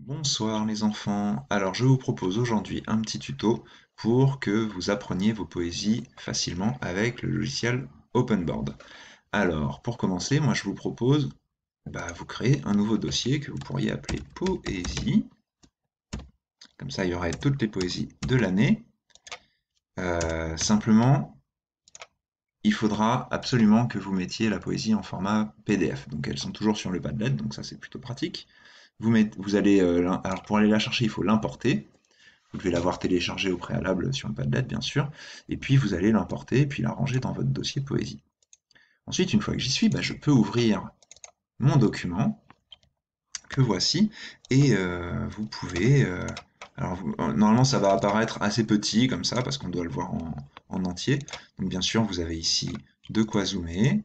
Bonsoir les enfants. Alors je vous propose aujourd'hui un petit tuto pour que vous appreniez vos poésies facilement avec le logiciel OpenBoard. Alors pour commencer, moi je vous propose, vous créer un nouveau dossier que vous pourriez appeler Poésie. Comme ça il y aurait toutes les poésies de l'année. Simplement, il faudra absolument que vous mettiez la poésie en format PDF. Donc elles sont toujours sur le Padlet, donc ça c'est plutôt pratique. Vous allez, alors pour aller la chercher, il faut l'importer. Vous devez l'avoir téléchargée au préalable sur le Padlet, bien sûr. Et puis vous allez l'importer et puis la ranger dans votre dossier poésie. Ensuite, une fois que j'y suis, je peux ouvrir mon document que voici et vous pouvez. Normalement, ça va apparaître assez petit comme ça parce qu'on doit le voir en entier. Donc bien sûr, vous avez ici de quoi zoomer.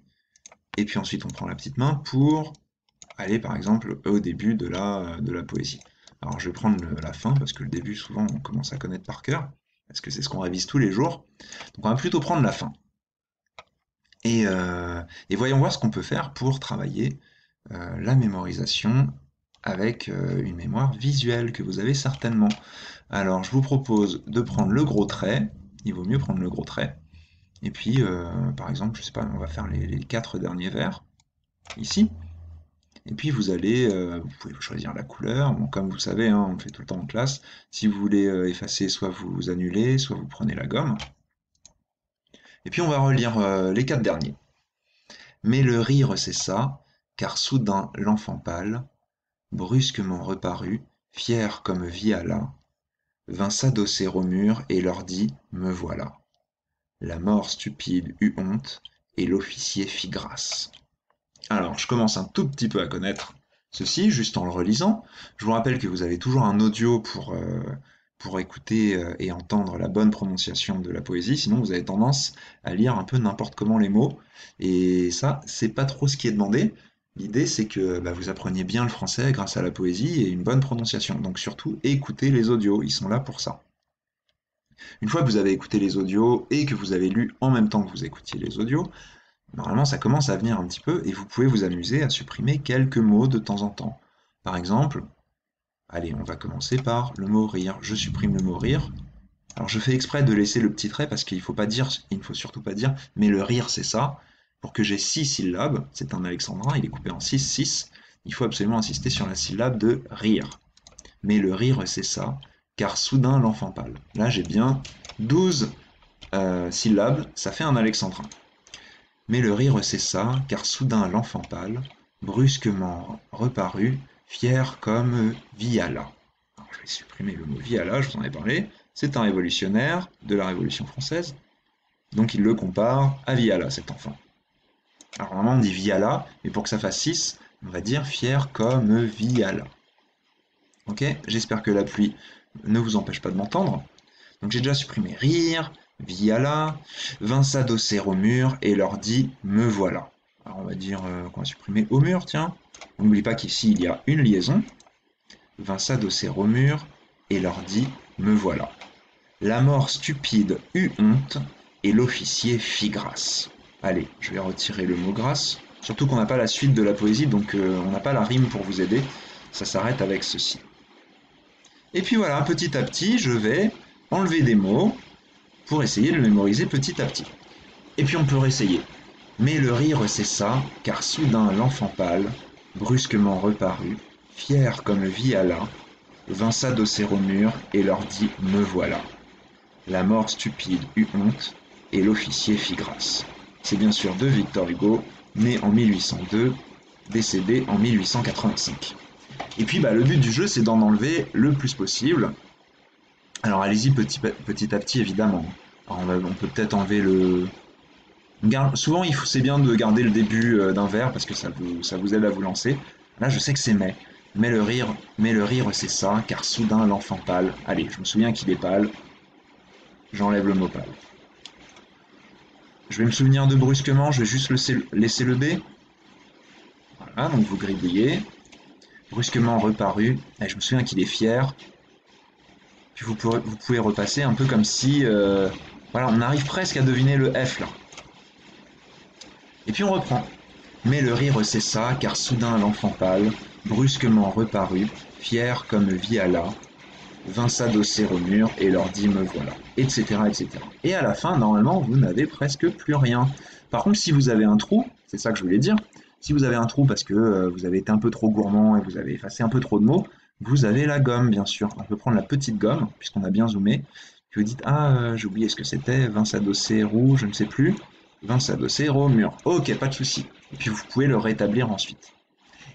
Et puis ensuite, on prend la petite main pour aller par exemple au début de la poésie. Alors je vais prendre la fin parce que le début souvent on commence à connaître par cœur, parce que c'est ce qu'on révise tous les jours. Donc on va plutôt prendre la fin. Et voyons voir ce qu'on peut faire pour travailler la mémorisation avec une mémoire visuelle que vous avez certainement. Alors je vous propose de prendre le gros trait, il vaut mieux prendre le gros trait, et puis par exemple, je sais pas, on va faire les 4 derniers vers, ici. Et puis vous pouvez choisir la couleur. Bon, comme vous savez, hein, on le fait tout le temps en classe. Si vous voulez effacer, soit vous annulez, soit vous prenez la gomme. Et puis on va relire les 4 derniers. Mais le rire cessa, car soudain l'enfant pâle, brusquement reparut, fier comme Viala, vint s'adosser au mur et leur dit: Me voilà. La mort stupide eut honte, et l'officier fit grâce. Alors, je commence un tout petit peu à connaître ceci, juste en le relisant. Je vous rappelle que vous avez toujours un audio pour écouter et entendre la bonne prononciation de la poésie, sinon vous avez tendance à lire un peu n'importe comment les mots, et ça, c'est pas trop ce qui est demandé. L'idée, c'est que vous appreniez bien le français grâce à la poésie et une bonne prononciation. Donc surtout, écoutez les audios, ils sont là pour ça. Une fois que vous avez écouté les audios et que vous avez lu en même temps que vous écoutiez les audios, normalement, ça commence à venir un petit peu et vous pouvez vous amuser à supprimer quelques mots de temps en temps. Par exemple, allez, on va commencer par le mot rire. Je supprime le mot rire. Alors je fais exprès de laisser le petit trait parce qu'il faut pas dire, il ne faut surtout pas dire, mais le rire c'est ça. Pour que j'ai 6 syllabes, c'est un alexandrin, il est coupé en 6, il faut absolument insister sur la syllabe de rire. Mais le rire c'est ça, car soudain l'enfant pâle. Là j'ai bien 12 syllabes, ça fait un alexandrin. Mais le rire cessa, car soudain l'enfant pâle, brusquement reparut, fier comme Viala. Alors, je vais supprimer le mot Viala, je vous en ai parlé. C'est un révolutionnaire de la Révolution française, donc il le compare à Viala, cet enfant. Alors normalement on dit Viala, mais pour que ça fasse 6, on va dire fier comme Viala. Ok, j'espère que la pluie ne vous empêche pas de m'entendre. Donc j'ai déjà supprimé rire, Viala, vint s'adosser au mur et leur dit: Me voilà. Alors on va dire qu'on va supprimer au mur, tiens. On n'oublie pas qu'ici il y a une liaison. Vint s'adosser au mur et leur dit: Me voilà. La mort stupide eut honte et l'officier fit grâce. Allez, je vais retirer le mot grâce. Surtout qu'on n'a pas la suite de la poésie, donc on n'a pas la rime pour vous aider. Ça s'arrête avec ceci. Et puis voilà, petit à petit, je vais enlever des mots pour essayer de le mémoriser petit à petit. Et puis on peut réessayer. Mais le rire cessa, car soudain l'enfant pâle, brusquement reparut, fier comme Viala, vint s'adosser au mur et leur dit: Me voilà. La mort stupide eut honte, et l'officier fit grâce. C'est bien sûr de Victor Hugo, né en 1802, décédé en 1885. Et puis le but du jeu, c'est d'en enlever le plus possible. Alors allez-y petit à petit, évidemment. Alors, on peut peut-être enlever le... Souvent, c'est bien de garder le début d'un vers parce que ça vous aide à vous lancer. Là, je sais que c'est mais. Mais le rire, c'est ça, car soudain l'enfant pâle. Allez, je me souviens qu'il est pâle. J'enlève le mot pâle. Je vais me souvenir de brusquement, je vais juste laisser le B. Voilà, donc vous gribouillez. Brusquement reparu. Et je me souviens qu'il est fier. Puis vous pouvez repasser un peu comme si... voilà, on arrive presque à deviner le F là. Et puis on reprend. Mais le rire cessa, car soudain l'enfant pâle, brusquement reparut, fier comme Viala, vint s'adosser au mur et leur dit me voilà, etc., etc. Et à la fin, normalement, vous n'avez presque plus rien. Par contre, si vous avez un trou, c'est ça que je voulais dire, si vous avez un trou parce que vous avez été un peu trop gourmand et vous avez effacé un peu trop de mots, vous avez la gomme, bien sûr. On peut prendre la petite gomme, puisqu'on a bien zoomé. Puis vous dites, ah, j'ai oublié ce que c'était, vint s'adosser roux, je ne sais plus, vint s'adosser au mur. Ok, pas de souci. Et puis vous pouvez le rétablir ensuite.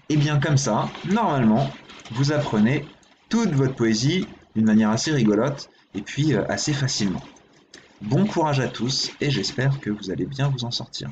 Et bien comme ça, normalement, vous apprenez toute votre poésie d'une manière assez rigolote et puis assez facilement. Bon courage à tous et j'espère que vous allez bien vous en sortir.